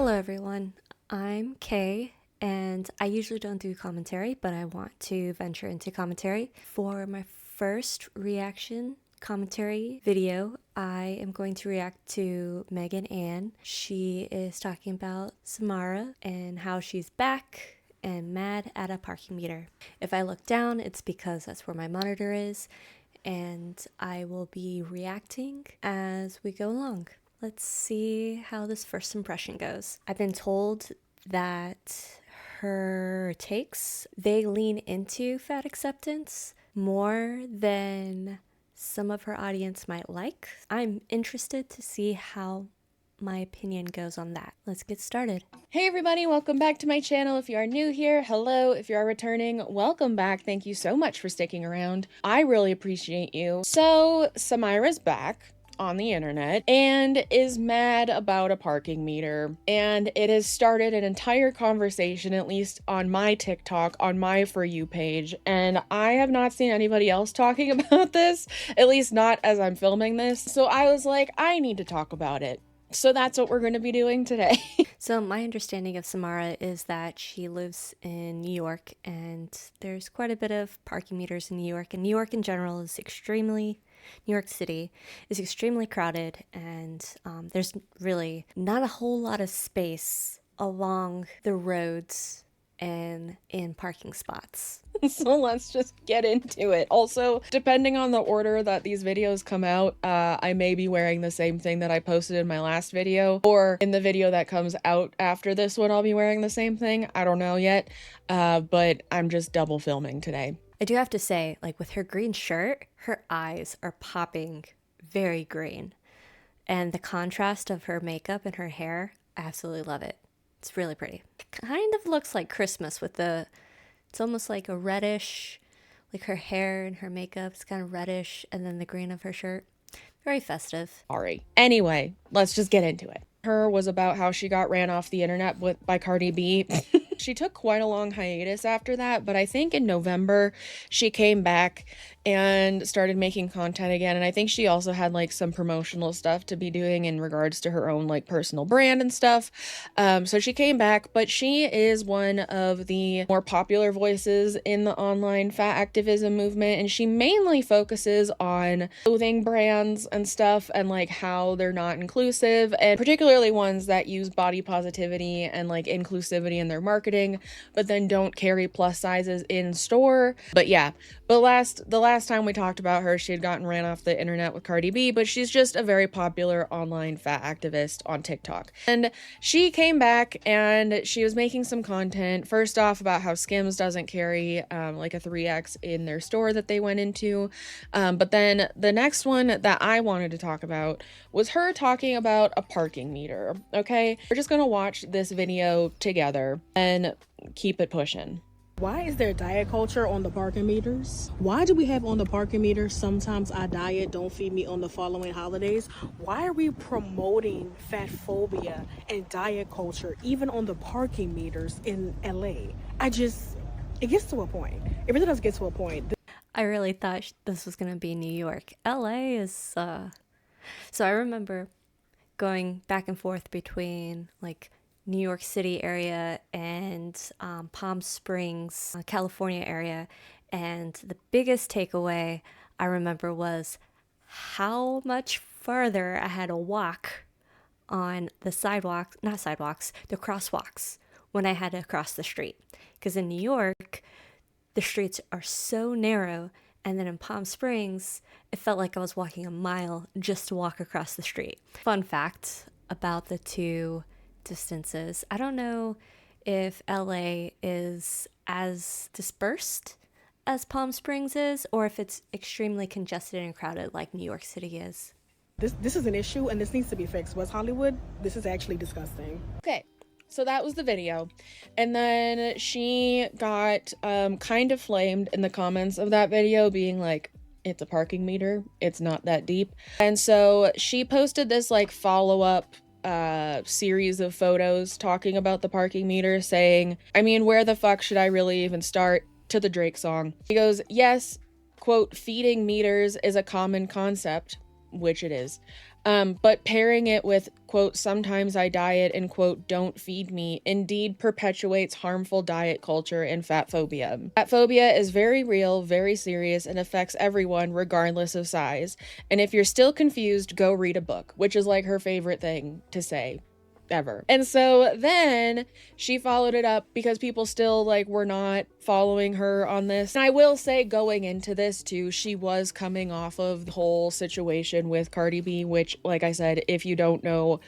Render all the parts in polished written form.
Hello everyone, I'm Kay, and I usually don't do commentary, but I want to venture into commentary. For my first reaction commentary video, I am going to react to Megan Ann. She is talking about Samyra and how she's back and mad at a parking meter. If I look down, it's because that's where my monitor is, and I will be reacting as we go along. Let's see how this first impression goes. I've been told that her takes, they lean into fat acceptance more than some of her audience might like. I'm interested to see how my opinion goes on that. Let's get started. Hey everybody, welcome back to my channel. If you are new here, hello. If you are returning, welcome back. Thank you so much for sticking around. I really appreciate you. So Samyra's back on the internet and is mad about a parking meter, and it has started an entire conversation, at least on my TikTok, on my For You page, and I have not seen anybody else talking about this, at least not as I'm filming this. So I was like, I need to talk about it. So that's what we're going to be doing today. So my understanding of Samyra is that she lives in New York, and there's quite a bit of parking meters in New York, and New York in general is New York City is extremely crowded, and there's really not a whole lot of space along the roads and in parking spots. So let's just get into it. Also, depending on the order that these videos come out, I may be wearing the same thing that I posted in my last video, or in the video that comes out after this one, I'll be wearing the same thing. I don't know yet, but I'm just double filming today. I do have to say, like, with her green shirt, her eyes are popping very green. And the contrast of her makeup and her hair, I absolutely love it. It's really pretty. It kind of looks like Christmas with it's almost like a reddish, like her hair and her makeup, it's kind of reddish, and then the green of her shirt. Very festive. Sorry. Anyway, let's just get into it. Her was about how she got ran off the internet by Cardi B. She took quite a long hiatus after that, but I think in November she came back and started making content again, and I think she also had like some promotional stuff to be doing in regards to her own like personal brand and stuff. So she came back, but she is one of the more popular voices in the online fat activism movement, and she mainly focuses on clothing brands and stuff and like how they're not inclusive, and particularly ones that use body positivity and like inclusivity in their marketing, but then don't carry plus sizes in store. But yeah, the last time we talked about her, she had gotten ran off the internet with Cardi B, but she's just a very popular online fat activist on TikTok. And she came back and she was making some content, first off about how Skims doesn't carry like a 3X in their store that they went into. But then the next one that I wanted to talk about was her talking about a parking meter. Okay, we're just gonna watch this video together and keep it pushing. Why is there diet culture on the parking meters? Why do we have on the parking meters, sometimes I diet, don't feed me on the following holidays? Why are we promoting fat phobia and diet culture even on the parking meters in LA? It gets to a point. It really does get to a point. I really thought this was going to be New York. LA is, so I remember going back and forth between like New York City area and Palm Springs, California area. And the biggest takeaway I remember was how much farther I had to walk on the the crosswalks when I had to cross the street. Because in New York, the streets are so narrow, and then in Palm Springs, it felt like I was walking a mile just to walk across the street. Fun fact about the two distances. I don't know if LA is as dispersed as Palm Springs is, or if it's extremely congested and crowded like New York City is. This is an issue and this needs to be fixed. West Hollywood, this is actually disgusting. Okay, so that was the video, and then she got kind of flamed in the comments of that video, being like, it's a parking meter, it's not that deep. And so she posted this like follow-up series of photos talking about the parking meter, saying, I mean, where the fuck should I really even start, to the Drake song. He goes, yes, quote, feeding meters is a common concept, which it is. But pairing it with, quote, sometimes I diet and, quote, don't feed me, indeed perpetuates harmful diet culture and fat phobia. Fat phobia is very real, very serious, and affects everyone regardless of size. And if you're still confused, go read a book, which is like her favorite thing to say ever. And so then she followed it up because people still like were not following her on this. And I will say, going into this too, she was coming off of the whole situation with Cardi B, which, like I said, if you don't know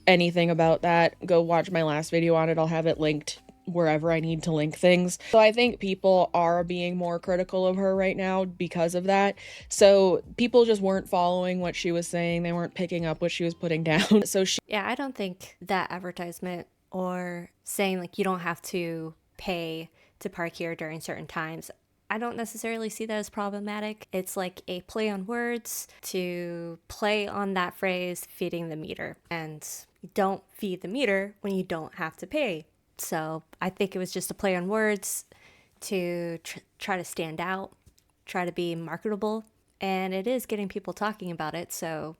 anything about that, go watch my last video on it. I'll have it linked wherever I need to link things. So I think people are being more critical of her right now because of that. So people just weren't following what she was saying. They weren't picking up what she was putting down. So Yeah, I don't think that advertisement or saying like you don't have to pay to park here during certain times, I don't necessarily see that as problematic. It's like a play on words to play on that phrase, feeding the meter. And you don't feed the meter when you don't have to pay. So I think it was just a play on words to try to stand out, try to be marketable. And it is getting people talking about it. So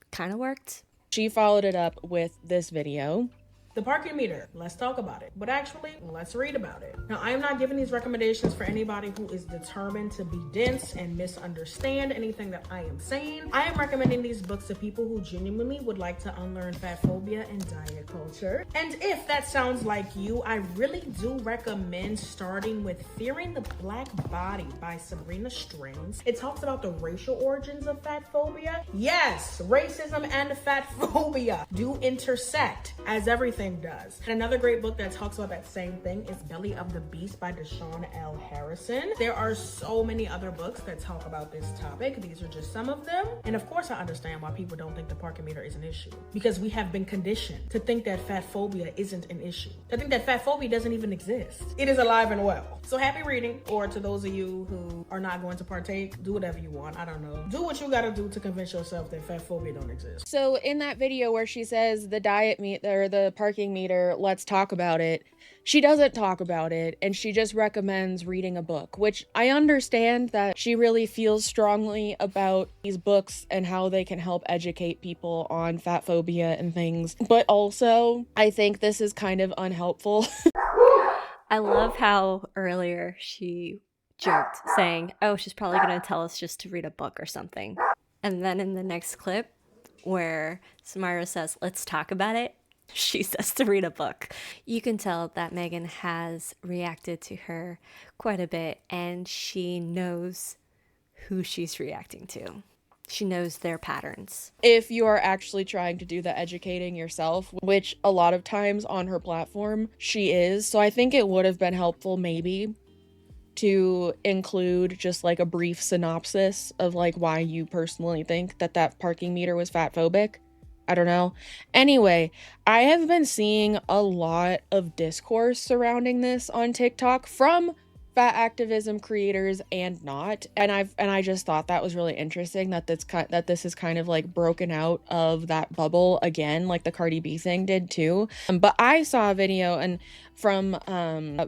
kind of worked. she followed it up with this video. The parking meter, let's talk about it. But actually, let's read about it. Now, I am not giving these recommendations for anybody who is determined to be dense and misunderstand anything that I am saying. I am recommending these books to people who genuinely would like to unlearn fat phobia and diet culture. And if that sounds like you, I really do recommend starting with Fearing the Black Body by Samyra Strings. It talks about the racial origins of fat phobia. Yes, racism and fat phobia do intersect, as everything does. And another great book that talks about that same thing is Belly of the Beast by Deshaun L. Harrison. There are so many other books that talk about this topic. These are just some of them. And of course, I understand why people don't think the parking meter is an issue, because we have been conditioned to think that fat phobia isn't an issue. I think that fat phobia doesn't even exist. It is alive and well. So happy reading. Or to those of you who are not going to partake, do whatever you want. I don't know. Do what you gotta do to convince yourself that fat phobia don't exist. So in that video where she says the diet meet or the parking meter, let's talk about it, she doesn't talk about it, and she just recommends reading a book, which I understand that she really feels strongly about these books and how they can help educate people on fat phobia and things, but also I think this is kind of unhelpful. I love how earlier she joked saying, oh, she's probably going to tell us just to read a book or something. And then in the next clip where Samyra says, let's talk about it, she says to read a book. You can tell that Megan has reacted to her quite a bit, and she knows who she's reacting to. She knows their patterns. If you are actually trying to do the educating yourself, which a lot of times on her platform she is, so I think it would have been helpful maybe to include just like a brief synopsis of like why you personally think that that parking meter was fat phobic. I don't know. Anyway, I have been seeing a lot of discourse surrounding this on TikTok from fat activism creators and not, and I just thought that was really interesting that this is kind of like broken out of that bubble again, like the Cardi B thing did too. But I saw a video and from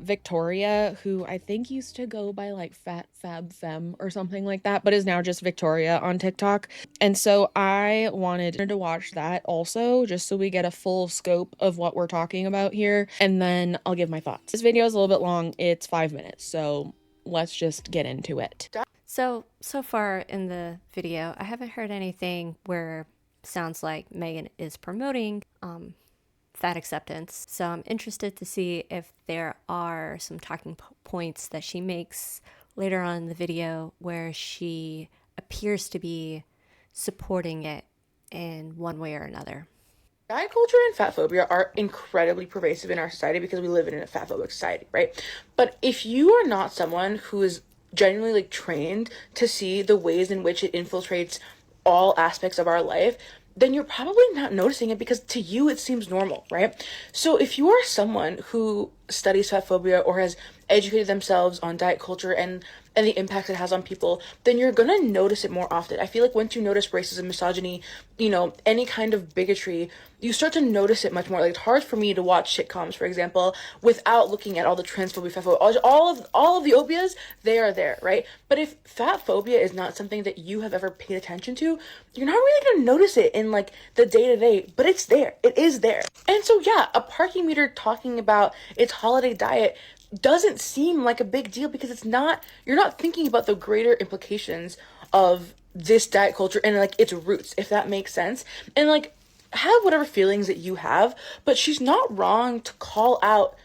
Victoria, who I think used to go by like Fat Fab Femme or something like that, but is now just Victoria on TikTok. And so I wanted to watch that also, just so we get a full scope of what we're talking about here, and then I'll give my thoughts. This video is a little bit long. It's 5 minutes, so let's just get into it. So far in the video, I haven't heard anything where it sounds like Megan is promoting fat acceptance. So I'm interested to see if there are some talking points that she makes later on in the video where she appears to be supporting it in one way or another. Diet culture and fat phobia are incredibly pervasive in our society because we live in a fat phobic society, right? But if you are not someone who is genuinely like trained to see the ways in which it infiltrates all aspects of our life, then you're probably not noticing it because to you it seems normal, right? So if you are someone who studies fat phobia or has educated themselves on diet culture and the impact it has on people, then you're gonna notice it more often. I feel like once you notice racism, misogyny, any kind of bigotry, you start to notice it much more. Like, it's hard for me to watch sitcoms, for example, without looking at all the transphobia, fatphobia, all of the obias. They are there, right? But if fat phobia is not something that you have ever paid attention to, you're not really gonna notice it in like the day to day. But it's there. It is there. And so yeah, a parking meter talking about its holiday diet doesn't seem like a big deal because you're not thinking about the greater implications of this diet culture and like its roots, if that makes sense. And like, have whatever feelings that you have, but she's not wrong to call out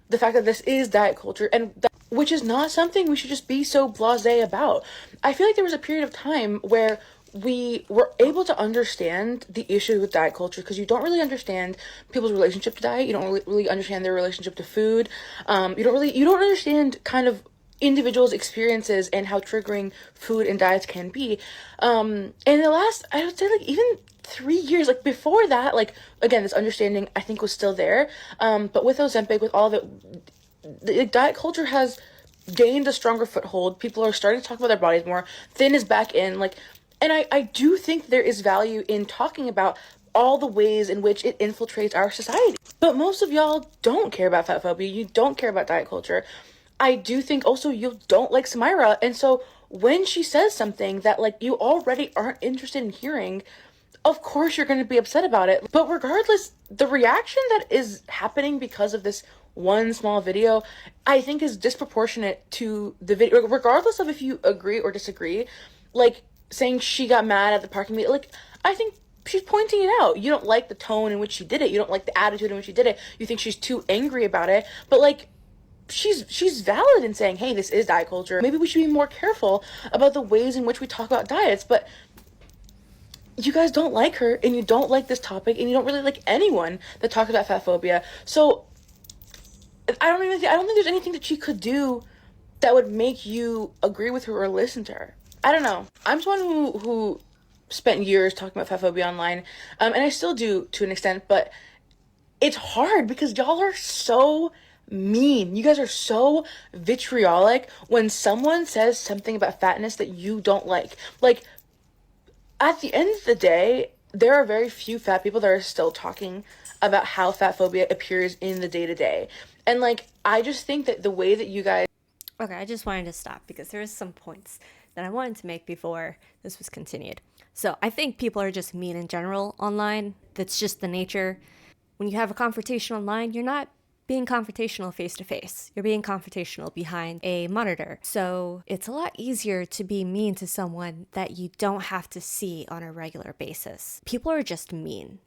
the fact that this is diet culture, and which is not something we should just be so blasé about. I feel like there was a period of time where we were able to understand the issue with diet culture because you don't really understand people's relationship to diet. You don't really understand their relationship to food. You don't understand kind of individuals' experiences and how triggering food and diets can be. And the last, I would say, like, even 3 years, like before that, like, again, this understanding I think was still there. But with Ozempic, with all of it, the diet culture has gained a stronger foothold. People are starting to talk about their bodies more. Thin is back in, like, and I do think there is value in talking about all the ways in which it infiltrates our society. But most of y'all don't care about fat phobia. You don't care about diet culture. I do think also you don't like Samyra. And so when she says something that like you already aren't interested in hearing, of course you're going to be upset about it. But regardless, the reaction that is happening because of this one small video, I think is disproportionate to the video, regardless of if you agree or disagree. Like, saying she got mad at the parking meter, like, I think she's pointing it out. You don't like the tone in which she did it. You don't like the attitude in which she did it. You think she's too angry about it. But like, she's valid in saying, hey, this is diet culture. Maybe we should be more careful about the ways in which we talk about diets. But you guys don't like her, and you don't like this topic, and you don't really like anyone that talks about fat phobia. So I don't think there's anything that she could do that would make you agree with her or listen to her. I don't know. I'm someone who spent years talking about fat phobia online, and I still do to an extent, but it's hard because y'all are so mean. You guys are so vitriolic when someone says something about fatness that you don't like. Like, at the end of the day, there are very few fat people that are still talking about how fat phobia appears in the day-to-day. And like, I just think that the way that you guys... Okay, I just wanted to stop because there is some points that I wanted to make before this was continued. So I think people are just mean in general online. That's just the nature. When you have a confrontation online, you're not being confrontational face to face. You're being confrontational behind a monitor. So it's a lot easier to be mean to someone that you don't have to see on a regular basis. People are just mean.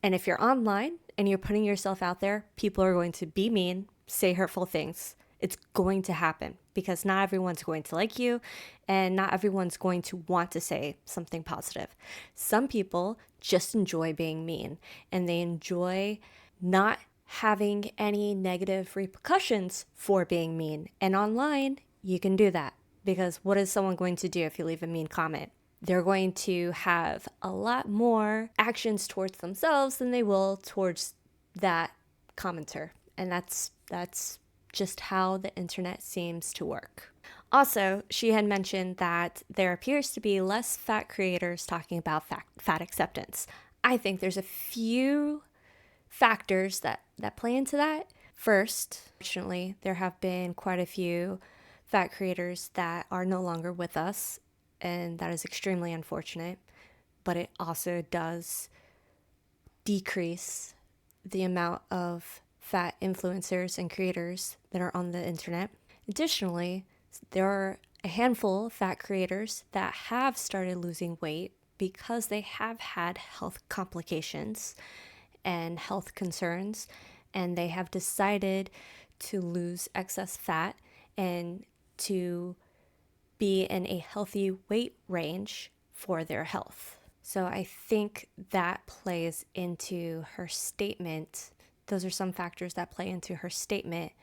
And if you're online and you're putting yourself out there, people are going to be mean, say hurtful things. It's going to happen because not everyone's going to like you and not everyone's going to want to say something positive. Some people just enjoy being mean and they enjoy not having any negative repercussions for being mean. And online, you can do that because what is someone going to do if you leave a mean comment? They're going to have a lot more actions towards themselves than they will towards that commenter. And that's just how the internet seems to work. Also, she had mentioned that there appears to be less fat creators talking about fat acceptance. I think there's a few factors that play into that. First, fortunately, there have been quite a few fat creators that are no longer with us, and that is extremely unfortunate, but it also does decrease the amount of fat influencers and creators that are on the internet. Additionally, there are a handful of fat creators that have started losing weight because they have had health complications and health concerns, and they have decided to lose excess fat and to be in a healthy weight range for their health. So I think that plays into her statement. Those are some factors that play into her statement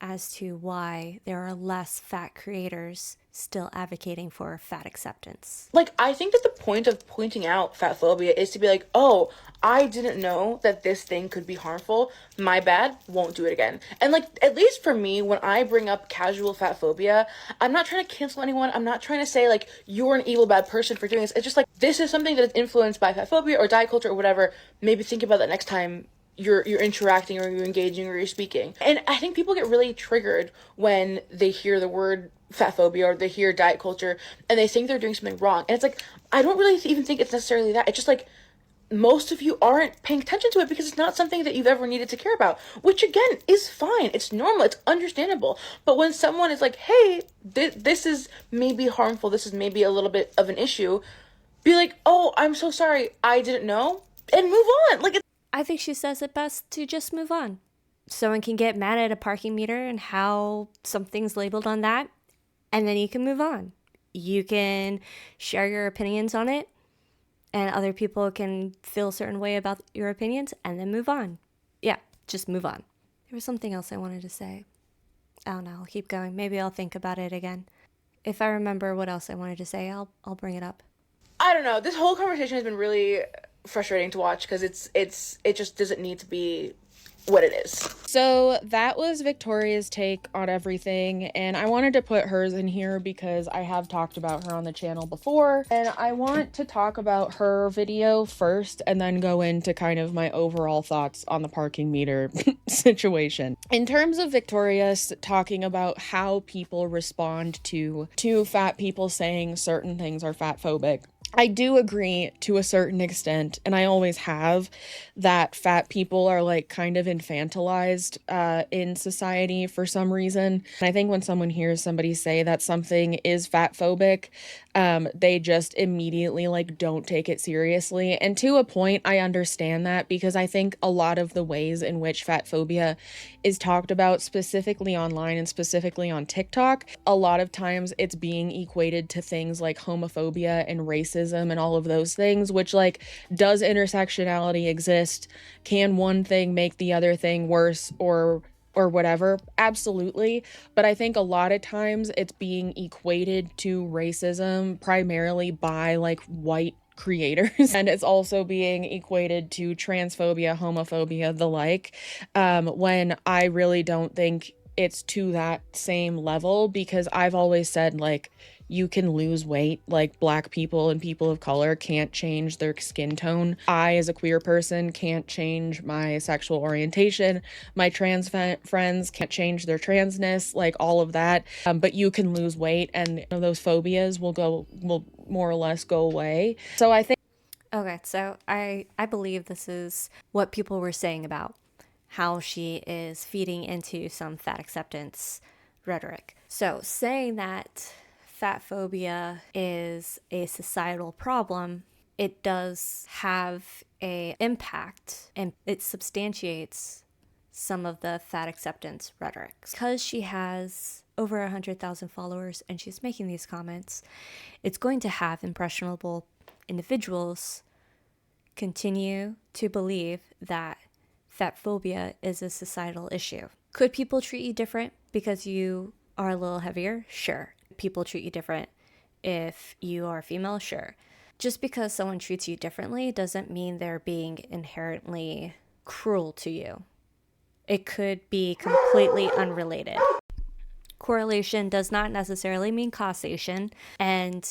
as to why there are less fat creators still advocating for fat acceptance. Like, I think that the point of pointing out fat phobia is to be like, oh, I didn't know that this thing could be harmful. My bad. Won't do it again. And like, at least for me, when I bring up casual fat phobia, I'm not trying to cancel anyone. I'm not trying to say like, you're an evil bad person for doing this. It's just like, this is something that is influenced by fat phobia or diet culture or whatever. Maybe think about that next time you're interacting or you're engaging or you're speaking. And I think people get really triggered when they hear the word fat phobia or they hear diet culture and they think they're doing something wrong. And it's like, I don't really even think it's necessarily that. It's just like, most of you aren't paying attention to it because it's not something that you've ever needed to care about, which again is fine. It's normal. It's understandable. But when someone is like, hey, this is maybe harmful, this is maybe a little bit of an issue, be like, oh, I'm so sorry, I didn't know, and move on. Like, I think she says it best to just move on. Someone can get mad at a parking meter and how something's labeled on that, and then you can move on. You can share your opinions on it, and other people can feel a certain way about your opinions, and then move on. Yeah, just move on. There was something else I wanted to say. I don't know, I'll keep going. Maybe I'll think about it again. If I remember what else I wanted to say, I'll bring it up. I don't know. This whole conversation has been really frustrating to watch because it just doesn't need to be what it is. So that was Victoria's take on everything, and I wanted to put hers in here because I have talked about her on the channel before, and I want to talk about her video first and then go into kind of my overall thoughts on the parking meter situation. In terms of Victoria talking about how people respond to fat people saying certain things are fat phobic, I do agree to a certain extent, and I always have, that fat people are like kind of infantilized in society for some reason. And I think when someone hears somebody say that something is fat phobic, they just immediately like don't take it seriously. And to a point, I understand that because I think a lot of the ways in which fat phobia is talked about specifically online and specifically on TikTok, a lot of times it's being equated to things like homophobia and racism and all of those things, which like, does intersectionality exist? Can one thing make the other thing worse or whatever? Absolutely. But I think a lot of times it's being equated to racism primarily by like white creators, and it's also being equated to transphobia, homophobia, the like, when I really don't think it's to that same level, because I've always said like, you can lose weight. Like, Black people and people of color can't change their skin tone. I, as a queer person, can't change my sexual orientation. My trans friends can't change their transness, like all of that. But you can lose weight, and you know, those phobias will more or less go away. So I think. Okay, so I believe this is what people were saying about how she is feeding into some fat acceptance rhetoric. So saying that fat phobia is a societal problem, it does have an impact, and it substantiates some of the fat acceptance rhetoric. Because she has over 100,000 followers and she's making these comments, it's going to have impressionable individuals continue to believe that fat phobia is a societal issue. Could people treat you different because you are a little heavier? Sure. People treat you different if you are female? Sure. Just because someone treats you differently doesn't mean they're being inherently cruel to you. It could be completely unrelated. Correlation does not necessarily mean causation, and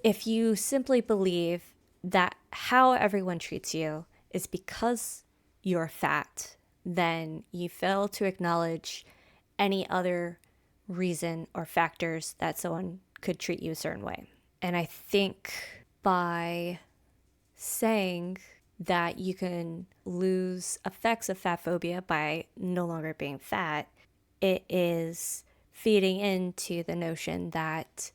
if you simply believe that how everyone treats you is because you're fat, then you fail to acknowledge any other reason or factors that someone could treat you a certain way. And I think by saying that you can lose effects of fat phobia by no longer being fat, it is feeding into the notion that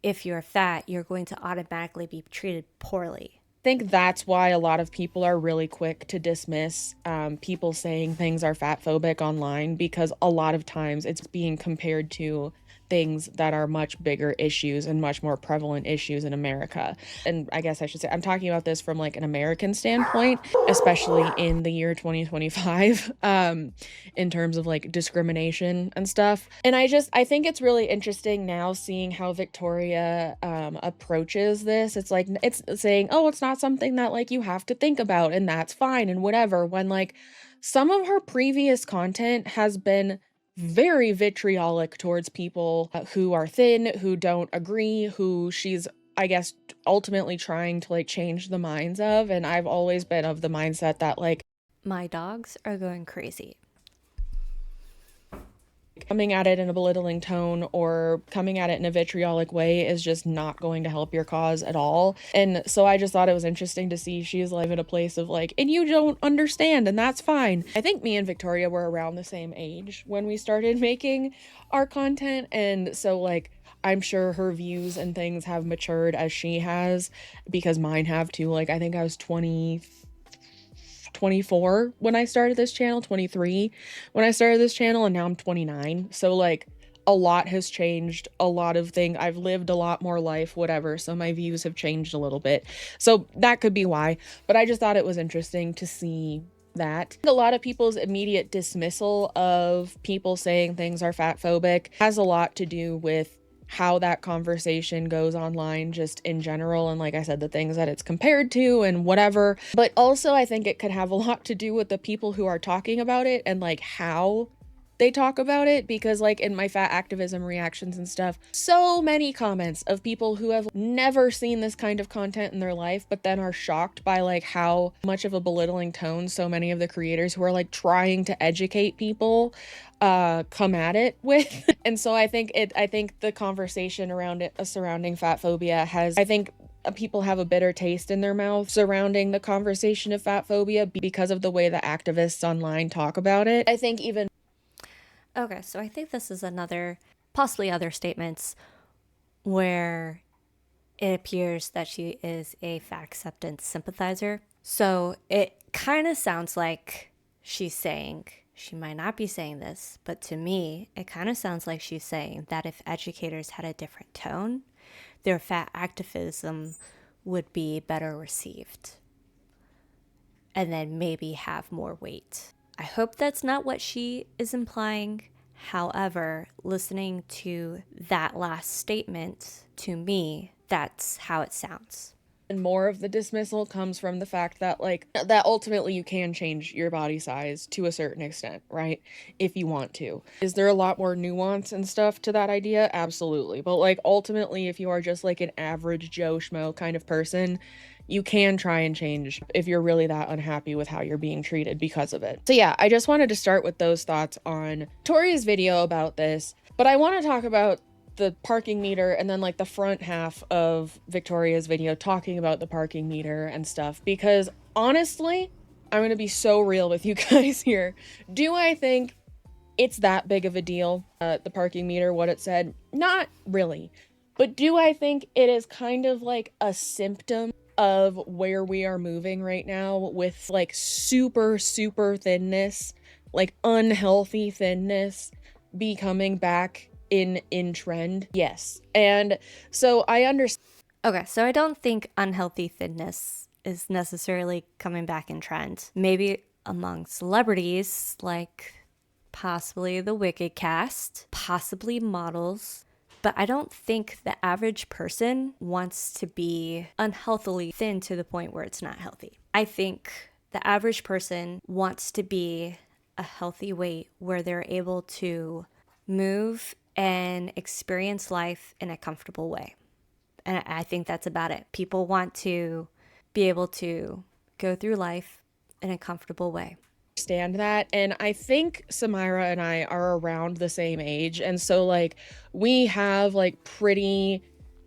if you're fat, you're going to automatically be treated poorly. I think that's why a lot of people are really quick to dismiss people saying things are fat phobic online, because a lot of times it's being compared to things that are much bigger issues and much more prevalent issues in America. And I guess I should say, I'm talking about this from like an American standpoint, especially in the year 2025, in terms of like discrimination and stuff. And I think it's really interesting now seeing how Victoria approaches this. It's like, it's saying, oh, it's not something that like you have to think about and that's fine and whatever, when like some of her previous content has been very vitriolic towards people who are thin, who don't agree, who she's, I guess, ultimately trying to like change the minds of. And I've always been of the mindset that like My dogs are going crazy. coming at it in a belittling tone or coming at it in a vitriolic way is just not going to help your cause at all. And so I just thought it was interesting to see she's like in a place of like, and you don't understand, and that's fine. I think me and Victoria were around the same age when we started making our content, and so like I'm sure her views and things have matured as she has, because mine have too. Like I think I was 24 when I started this channel, 23 when I started this channel, and now I'm 29. So like a lot has changed, a lot of things. I've lived a lot more life, whatever. So my views have changed a little bit. So that could be why. But I just thought it was interesting to see that. A lot of people's immediate dismissal of people saying things are fat phobic has a lot to do with how that conversation goes online just in general, and like I said, the things that it's compared to and whatever. But also I think it could have a lot to do with the people who are talking about it and like how they talk about it, because like in my fat activism reactions and stuff, so many comments of people who have never seen this kind of content in their life, but then are shocked by like how much of a belittling tone so many of the creators who are like trying to educate people come at it with. And so I think the conversation around it surrounding fat phobia has, I think people have a bitter taste in their mouth surrounding the conversation of fat phobia because of the way the activists online talk about it. I think even Okay, so I think this is another, possibly other statements where it appears that she is a fat acceptance sympathizer. So it kind of sounds like she's saying, she might not be saying this, but to me, it kind of sounds like she's saying that if educators had a different tone, their fat activism would be better received and then maybe have more weight. I hope that's not what she is implying. However, listening to that last statement, to me, that's how it sounds. And more of the dismissal comes from the fact that like that ultimately you can change your body size to a certain extent, right? If you want to. Is there a lot more nuance and stuff to that idea? Absolutely. But like ultimately, if you are just like an average Joe Schmo kind of person, you can try and change if you're really that unhappy with how you're being treated because of it. So yeah, I just wanted to start with those thoughts on Tori's video about this, but I want to talk about the parking meter and then like the front half of Victoria's video talking about the parking meter and stuff, because honestly, I'm going to be so real with you guys here. Do I think it's that big of a deal, the parking meter, what it said? Not really. But do I think it is kind of like a symptom of where we are moving right now with like super thinness, like unhealthy thinness becoming back in trend? Yes. And so I understand. Okay, so I don't think unhealthy thinness is necessarily coming back in trend. Maybe among celebrities, like possibly the Wicked cast, possibly models. But I don't think the average person wants to be unhealthily thin to the point where it's not healthy. I think the average person wants to be a healthy weight where they're able to move and experience life in a comfortable way. And I think that's about it. People want to be able to go through life in a comfortable way. Understand that, and I think Samyra and I are around the same age, and so like we have like pretty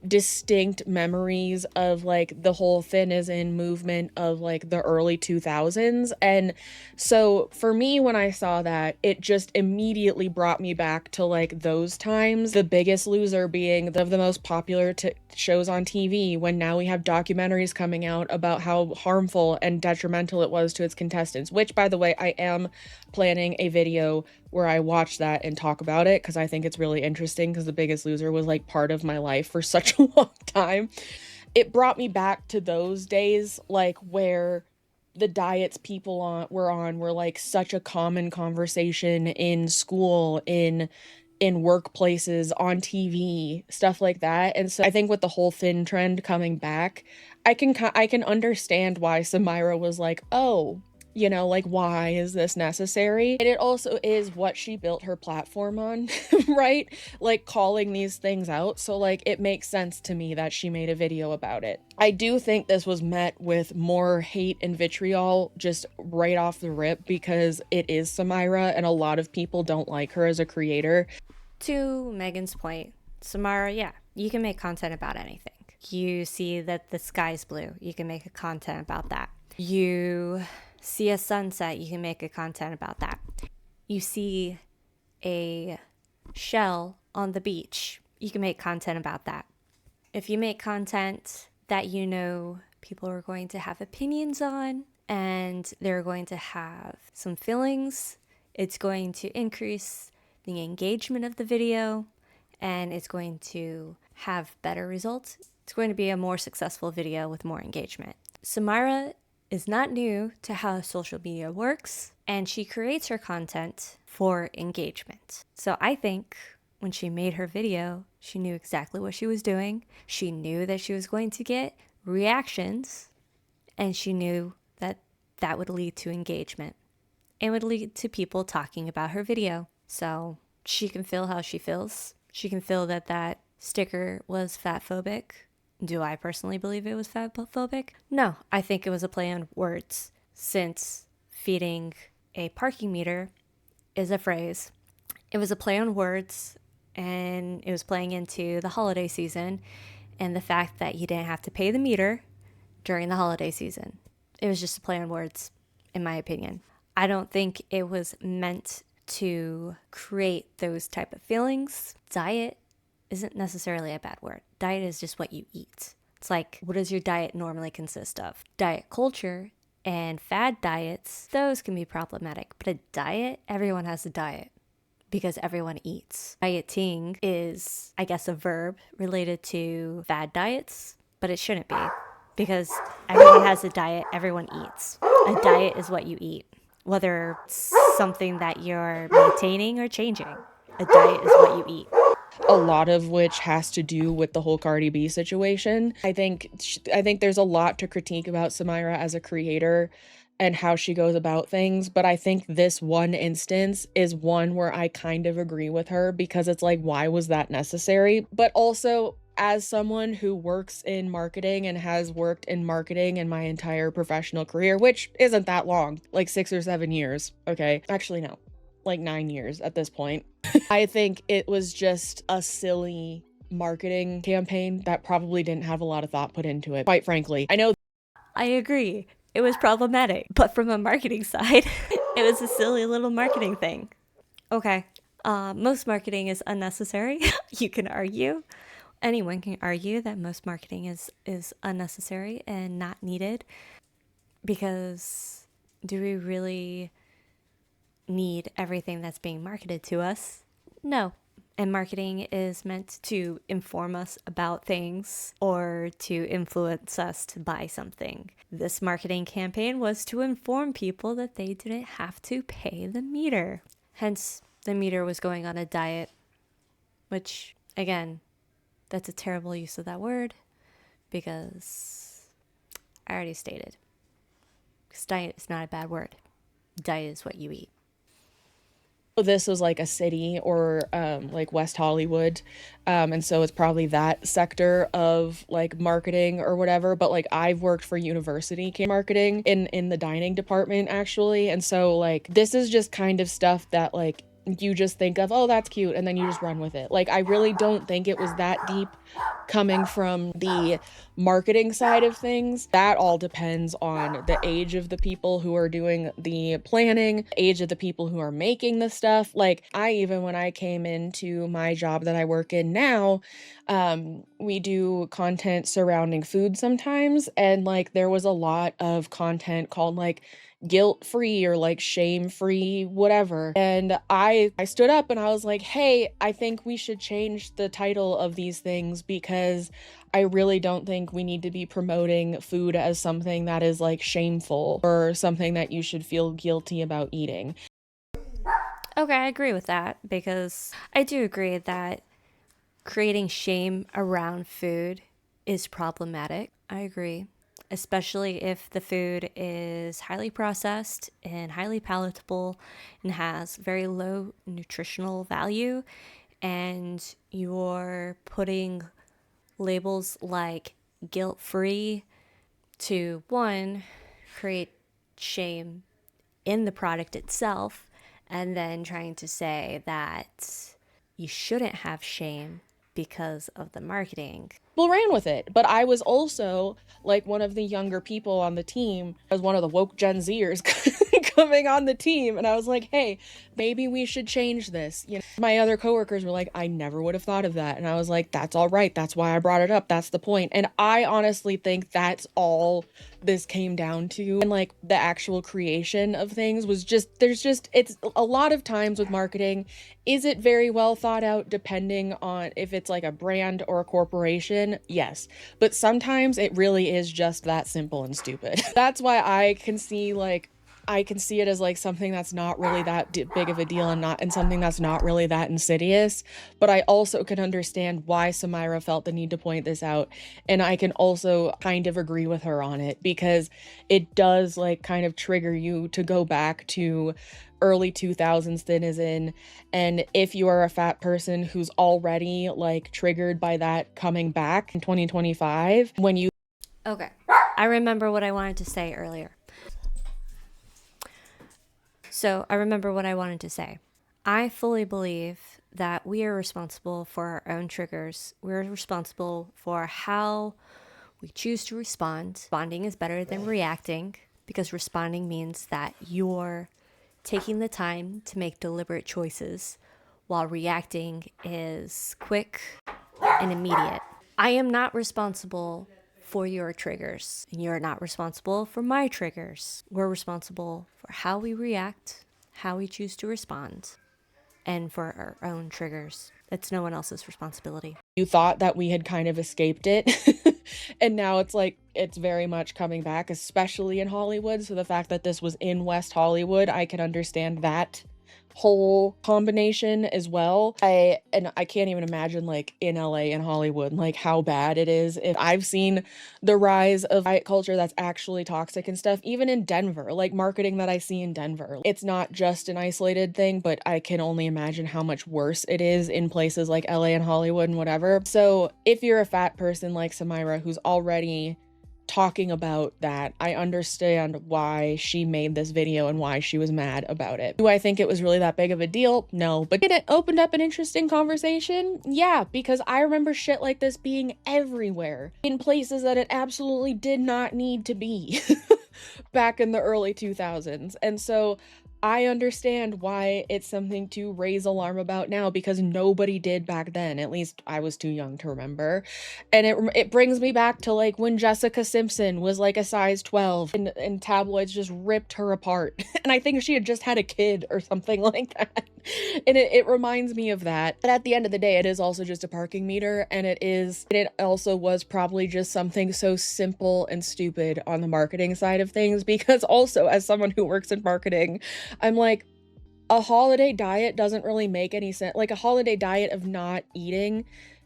distinct memories of like the whole thin is in movement of like the early 2000s. And so for me, when I saw that, it just immediately brought me back to like those times. The Biggest Loser being the most popular shows on TV, when now we have documentaries coming out about how harmful and detrimental it was to its contestants, which, by the way, I am planning a video where I watch that and talk about it because I think it's really interesting, because The Biggest Loser was like part of my life for such a long time. It brought me back to those days, like where the diets people were like such a common conversation in school, in workplaces, on TV, stuff like that. And so I think with the whole thin trend coming back, I can understand why Samyra was like, oh, you know, like, why is this necessary? And it also is what she built her platform on, right? Like, calling these things out. So, like, it makes sense to me that she made a video about it. I do think this was met with more hate and vitriol just right off the rip, because it is Samyra and a lot of people don't like her as a creator. To Megan's point, Samyra, yeah, you can make content about anything. You see that the sky's blue, you can make a content about that. You see a sunset, you can make a content about that. You see a shell on the beach, you can make content about that. If you make content that you know people are going to have opinions on and they're going to have some feelings, it's going to increase the engagement of the video and it's going to have better results. It's going to be a more successful video with more engagement. Samyra is not new to how social media works, and she creates her content for engagement. So I think when she made her video, she knew exactly what she was doing. She knew that she was going to get reactions, and she knew that that would lead to engagement. It would lead to people talking about her video. So she can feel how she feels. She can feel that that sticker was fatphobic. Do I personally believe it was fatphobic? No, I think it was a play on words, since feeding a parking meter is a phrase. It was a play on words, and it was playing into the holiday season and the fact that you didn't have to pay the meter during the holiday season. It was just a play on words, in my opinion. I don't think it was meant to create those type of feelings. Diet isn't necessarily a bad word. Diet is just what you eat. It's like, what does your diet normally consist of? Diet culture and fad diets, those can be problematic. But a diet, everyone has a diet because everyone eats. Dieting is, I guess, a verb related to fad diets, but it shouldn't be, because everyone has a diet, everyone eats. A diet is what you eat, whether it's something that you're maintaining or changing. A diet is what you eat. A lot of which has to do with the whole Cardi B situation. I think there's a lot to critique about Samyra as a creator and how she goes about things, but I think this one instance is one where I kind of agree with her, because it's like, why was that necessary? But also, as someone who works in marketing and has worked in marketing in my entire professional career, which isn't that long, like 6 or 7 years, okay? Actually, no, like 9 years at this point. I think it was just a silly marketing campaign that probably didn't have a lot of thought put into it, quite frankly. I know. I agree. It was problematic, but from a marketing side, it was a silly little marketing thing. Okay. Most marketing is unnecessary. You can argue. Anyone can argue that most marketing is unnecessary and not needed, because do we really need everything that's being marketed to us? No. And marketing is meant to inform us about things or to influence us to buy something. This marketing campaign was to inform people that they didn't have to pay the meter. Hence, the meter was going on a diet, which, again, that's a terrible use of that word, because I already stated, because diet is not a bad word. Diet is what you eat. This was like a city or like West Hollywood, and so it's probably that sector of like marketing or whatever, but like I've worked for university marketing in the dining department actually, and so like this is just kind of stuff that like you just think of, oh, that's cute, and then you just run with it. Like, I really don't think it was that deep coming from the marketing side of things, that all depends on the age of the people who are doing the planning, age of the people who are making the stuff. Like, even when I came into my job that I work in now, we do content surrounding food sometimes, and like there was a lot of content called like guilt-free or like shame-free whatever, and I stood up and I was like, hey, I think we should change the title of these things, because I really don't think we need to be promoting food as something that is like shameful or something that you should feel guilty about eating. Okay, I agree with that, because I do agree that creating shame around food is problematic. I agree. Especially if the food is highly processed and highly palatable and has very low nutritional value, and you're putting labels like guilt free to, one, create shame in the product itself, and then trying to say that you shouldn't have shame because of the marketing. People ran with it, but I was also like one of the younger people on the team, as one of the woke Gen Zers coming on the team, and I was like, hey, maybe we should change this. You know, my other coworkers were like, I never would have thought of that, and I was like, that's all right, that's why I brought it up, that's the point. And I honestly think that's all this came down to, and like the actual creation of things was just, it's a lot of times with marketing, is it very well thought out depending on if it's like a brand or a corporation? Yes, but sometimes it really is just that simple and stupid. That's why I can see it as like something that's not really that big of a deal, and something that's not really that insidious. But I also can understand why Samyra felt the need to point this out, and I can also kind of agree with her on it, because it does like kind of trigger you to go back to early 2000s thin, and if you are a fat person who's already like triggered by that coming back in 2025, when you Okay, I remember what I wanted to say earlier. So I remember what I wanted to say. I fully believe that we are responsible for our own triggers. We're responsible for how we choose to respond. Responding is better than reacting, because responding means that you're taking the time to make deliberate choices, while reacting is quick and immediate. I am not responsible for your triggers, and you're not responsible for my triggers. We're responsible for how we react, how we choose to respond, and for our own triggers. That's no one else's responsibility. You thought that we had kind of escaped it, and now it's like it's very much coming back, especially in Hollywood. So the fact that this was in West Hollywood, I can understand that whole combination as well. I can't even imagine like in LA and Hollywood, like how bad it is. If I've seen the rise of diet culture that's actually toxic and stuff, even in Denver, like marketing that I see in Denver, it's not just an isolated thing, but I can only imagine how much worse it is in places like LA and Hollywood and whatever. So if you're a fat person like Samyra who's already talking about that, I understand why she made this video and why she was mad about it. Do I think it was really that big of a deal? No. But did it open up an interesting conversation? Yeah, because I remember shit like this being everywhere in places that it absolutely did not need to be back in the early 2000s. And so I understand why it's something to raise alarm about now, because nobody did back then. At least I was too young to remember. And it brings me back to like when Jessica Simpson was like a size 12 and tabloids just ripped her apart. And I think she had just had a kid or something like that. And it reminds me of that. But at the end of the day, it is also just a parking meter, and it also was probably just something so simple and stupid on the marketing side of things, because also as someone who works in marketing, I'm like, a holiday diet doesn't really make any sense. Like a holiday diet of not eating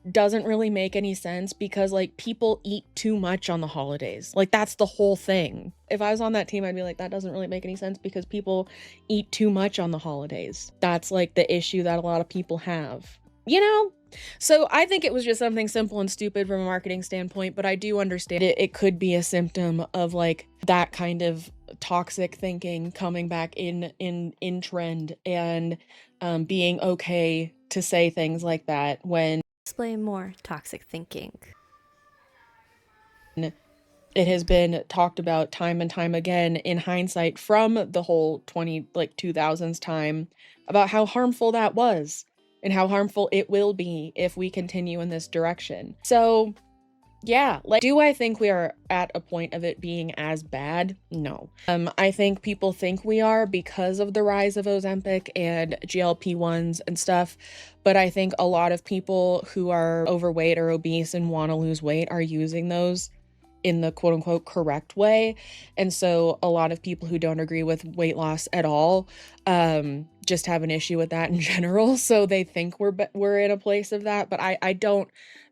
doesn't really make any sense, because like people eat too much on the holidays. Like that's the whole thing. If I was on that team, I'd be like, that doesn't really make any sense, because people eat too much on the holidays. That's like the issue that a lot of people have, you know? So I think it was just something simple and stupid from a marketing standpoint, but I do understand it could be a symptom of like that kind of toxic thinking coming back in trend, and being okay to say things like that when Explain more toxic thinking. It has been talked about time and time again in hindsight from the whole 2000s time about how harmful that was and how harmful it will be if we continue in this direction. So yeah, like, do I think we are at a point of it being as bad? No. I think people think we are because of the rise of Ozempic and GLP-1s and stuff, but I think a lot of people who are overweight or obese and want to lose weight are using those in the quote unquote correct way. And so a lot of people who don't agree with weight loss at all just have an issue with that in general. So they think we're in a place of that, but I don't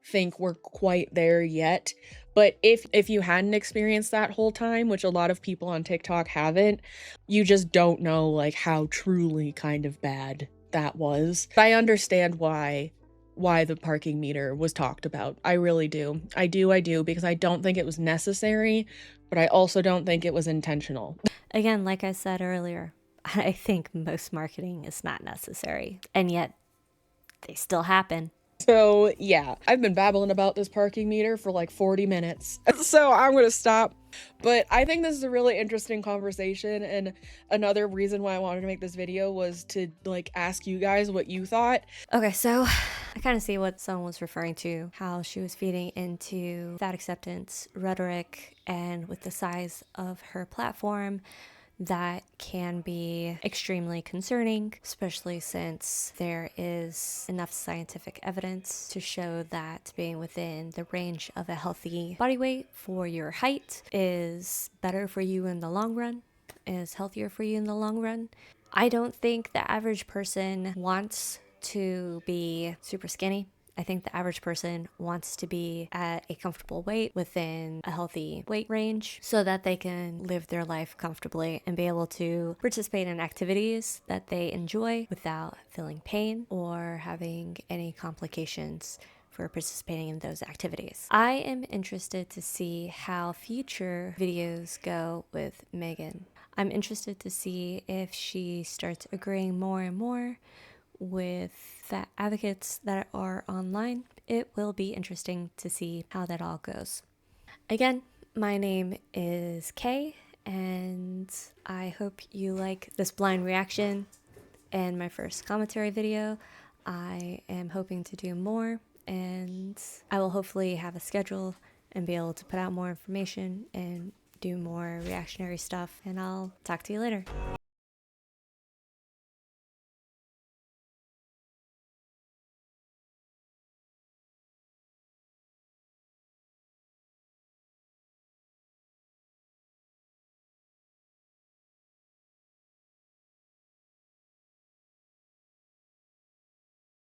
think we're quite there yet. But if you hadn't experienced that whole time, which a lot of people on TikTok haven't, you just don't know like how truly kind of bad that was. I understand why the parking meter was talked about. I really do. I do, because I don't think it was necessary, but I also don't think it was intentional. Again, like I said earlier, I think most marketing is not necessary, and yet they still happen. So yeah, I've been babbling about this parking meter for like 40 minutes. So I'm gonna stop. But I think this is a really interesting conversation, and another reason why I wanted to make this video was to like ask you guys what you thought. Okay, so I kind of see what someone was referring to, how she was feeding into fat acceptance rhetoric, and with the size of her platform, that can be extremely concerning, especially since there is enough scientific evidence to show that being within the range of a healthy body weight for your height is better for you in the long run, is healthier for you in the long run. I don't think the average person wants to be super skinny. I think the average person wants to be at a comfortable weight within a healthy weight range so that they can live their life comfortably and be able to participate in activities that they enjoy without feeling pain or having any complications for participating in those activities. I am interested to see how future videos go with Megan. I'm interested to see if she starts agreeing more and more with the advocates that are online. It will be interesting to see how that all goes. Again, my name is Kay, and I hope you like this blind reaction and my first commentary video. I am hoping to do more, and I will hopefully have a schedule and be able to put out more information and do more reactionary stuff, and I'll talk to you later.